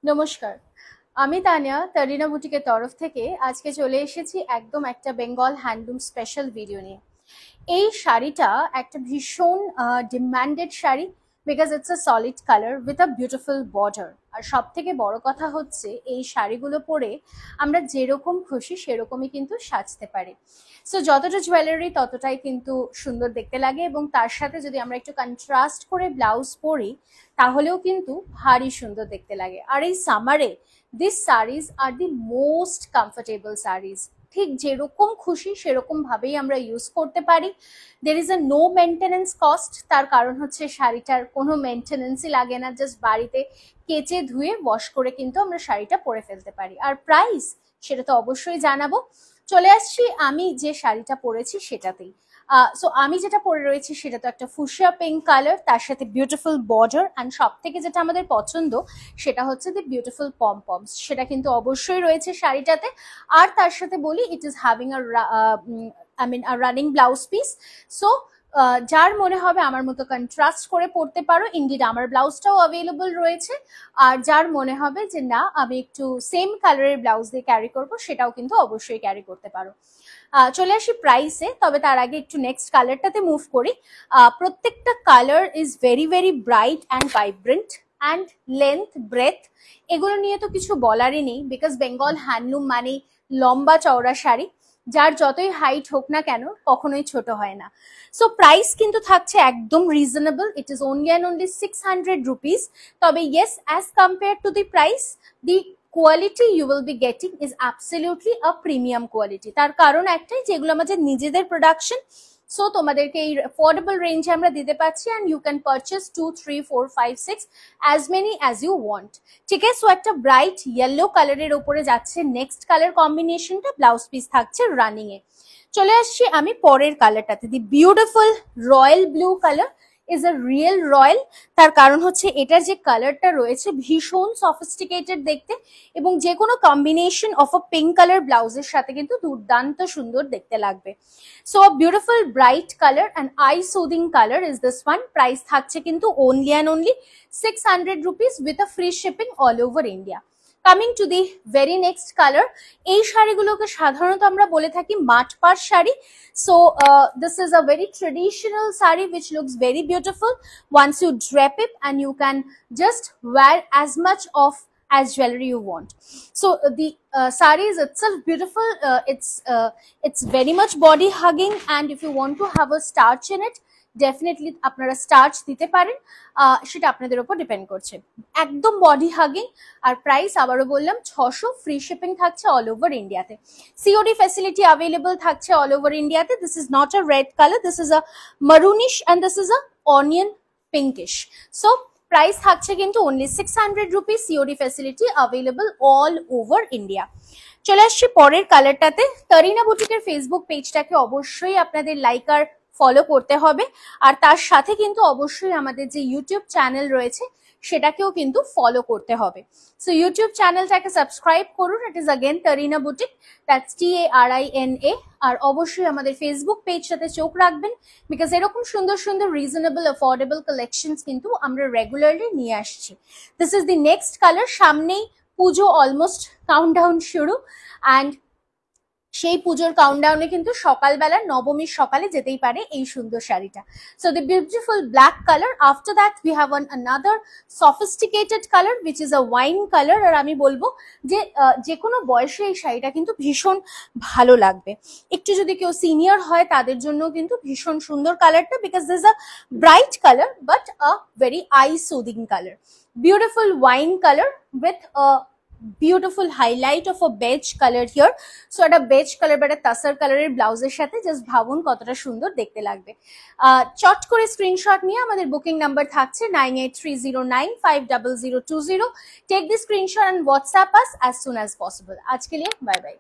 নমস্কার, আমি তানিয়া তারিনা বুটিকের তরফ থেকে আজকে চলে এসেছি একদম একটা বেঙ্গল হ্যান্ডলুম স্পেশাল ভিডিও নিয়ে। এই শাড়িটা একটা ভীষণ ডিমান্ডেড শাড়ি, because it's a solid colour with a beautiful border. আর সব থেকে বড় কথা হচ্ছে এই শাড়িগুলো পরে আমরা যেরকম খুশি সেরকমই কিন্তু সাজতে পারি। সো যতটা জুয়েলারি ততটাই কিন্তু সুন্দর দেখতে লাগে, এবং তার সাথে যদি আমরা একটু কন্ট্রাস্ট করে ব্লাউজ পরি তাহলেও কিন্তু ভারী সুন্দর দেখতে লাগে। আর এই সামারে this saris are the most comfortable saris, ঠিক যেরকম খুশি সেরকম ভাবেই আমরা ইউজ করতে পারি। There is a no maintenance cost, তার কারণ হচ্ছে শাড়িটার কোনো মেনটেনেন্সই লাগে না, জাস্ট বাড়িতে কেচে ধুয়ে ওয়াশ করে কিন্তু আমরা শাড়িটা পরে ফেলতে পারি। আর প্রাইস সেটা তো অবশ্যই জানাবো। চলে আসছি আমি যে শাড়িটা পরেছি সেটাতেই। সো আমি যেটা পরে রয়েছি সেটা তো একটা ফুশিয়া পিঙ্ক কালার, তার সাথে বিউটিফুল বর্ডার, অ্যান্ড সব থেকে যেটা আমাদের পছন্দ সেটা হচ্ছে দি বিউটিফুল পম পমস, সেটা কিন্তু অবশ্যই রয়েছে শাড়িটাতে। আর তার সাথে বলি it is having a running blouse piece. So যার মনে হবে আমার মতো কন্ট্রাস্ট করে পরতে পারো, ইনডিড আমার ব্লাউজটাও অ্যাভেলেবল রয়েছে। আর যার মনে হবে যে না আমি একটু সেম কালারের ব্লাউজ দিয়ে ক্যারি করবো, সেটাও কিন্তু অবশ্যই ক্যারি করতে পারো। চলে আসি প্রাইসে, তবে তার আগে একটু নেক্সট কালারটাতে মুভ করি। প্রত্যেকটা colour is very very bright and vibrant, and length breadth এগুলো নিয়ে তো কিছু বলারই নেই, বিকজ বেঙ্গল হ্যান্ডলুম মানে লম্বা চওড়া শাড়ি, যার যতই হাইট হোক না কেন কখনোই ছোট হয় না। সো প্রাইস কিন্তু থাকছে একদম reasonable, it is only and only 600 rupees. তবে yes, as compare to the price, the quality you will be getting is absolutely a premium quality. তার কারণ একটাই, যেগুলো আমাদের নিজেদের প্রোডাকশন, সো তোমাদেরকে এই অ্যাফোর্ডেবল রেঞ্জে আমরা দিতে পারছি, and you can purchase 2, 3, 4, 5, 6 as many as you want. ঠিক আছে, সো একটা ব্রাইট ইয়েলো কালারের ওপরে যাচ্ছে নেক্সট কালার কম্বিনেশনটা, ব্লাউজ পিস থাকছে রানিং এ। চলে আসছি আমি পরের কালারটাতে, the beautiful royal blue colour is a real royal. তার কারণ হচ্ছে এটার যে কালারটা রয়েছে ভীষণ সফিস্টিকেটেড দেখতে, এবং যে কোনো combination of a pink colour ব্লাউজের সাথে কিন্তু দুর্দান্ত সুন্দর দেখতে লাগবে। So beautiful bright colour and I soothing colour is this one. Price থাকছে কিন্তু only and only 600 rupees with a free shipping all over India. Coming to the very next colour, এই শাড়িগুলোকে সাধারণত আমরা বলে থাকি মাঠ পাড় sari. So this is a very traditional sari which looks very beautiful once you drape it, and you can just wear as much of as jewelry you want. So the sari is itself beautiful. It's very much body hugging, and if you want to have a starch in it, definitely আপনারা starch দিতে পারেন, সেটা আপনাদের উপর depend করছে। একদম body hugging. আর price আবারও বললাম 600, ফ্রি শিপিং থাকছে অল ওভার ইন্ডিয়াতে। সিওডি ফ্যাসিলিটি অ্যাভেলেবল থাকছে অল ওভার ইন্ডিয়াতে। This is not a red colour, this is a maroonish and this is a onion pinkish. So price থাকছে কিন্তু only 600 rupees, COD facility available all over India. চলে আসছি পরের কালারটাতে। তারিনা বুটিকের Facebook পেজটাকে অবশ্যই আপনাদের লাইক আর ফলো করতে হবে, আর তার সাথে কিন্তু অবশ্যই আমাদের যে ইউটিউব চ্যানেল রয়েছে সেটাকেও কিন্তু ফলো করতে হবে। সো ইউটিউব চ্যানেলটাকে সাবস্ক্রাইব করুন, it is again Tarina boutique, that's TARINA। আর অবশ্যই আমাদের ফেসবুক পেজটাতে চোখ রাখবেন, বিকজ এরকম সুন্দর সুন্দর রিজনেবল অ্যাফোর্ডেবল কালেকশনস কিন্তু আমরা রেগুলারলি নিয়ে আসছি। This is the next colour. সামনেই পুজো, অলমোস্ট কাউন্টডাউন শুরু, অ্যান্ড সেই পুজোর কাউন্টডাউনে কিন্তু সকালবেলা নবমীর সকালে যেতেই পারে এই সুন্দর শাড়িটা। So the beautiful black colour, after that we have another sophisticated colour which is a wine colour. আর আমি বলবো যে কোনো বয়সে এই শাড়িটা কিন্তু ভীষণ ভালো লাগবে। একটু যদি কেউ সিনিয়র হয় তাদের জন্য কিন্তু ভীষণ সুন্দর কালারটা, because this a bright colour but a very I soothing colour. Beautiful wine colour with a beautiful highlight of a beige colour here. So একটা বেজ কালার বা একটা তাসার কালারের ব্লাউজের সাথে জাস্ট ভাবুন কতটা সুন্দর দেখতে লাগবে। চট করে স্ক্রিনশট নিয়ে আমাদের বুকিং নাম্বার থাকছে 9830950020। Take the screenshot and WhatsApp us as soon as possible. আজকে লিয়ে বাই বাই।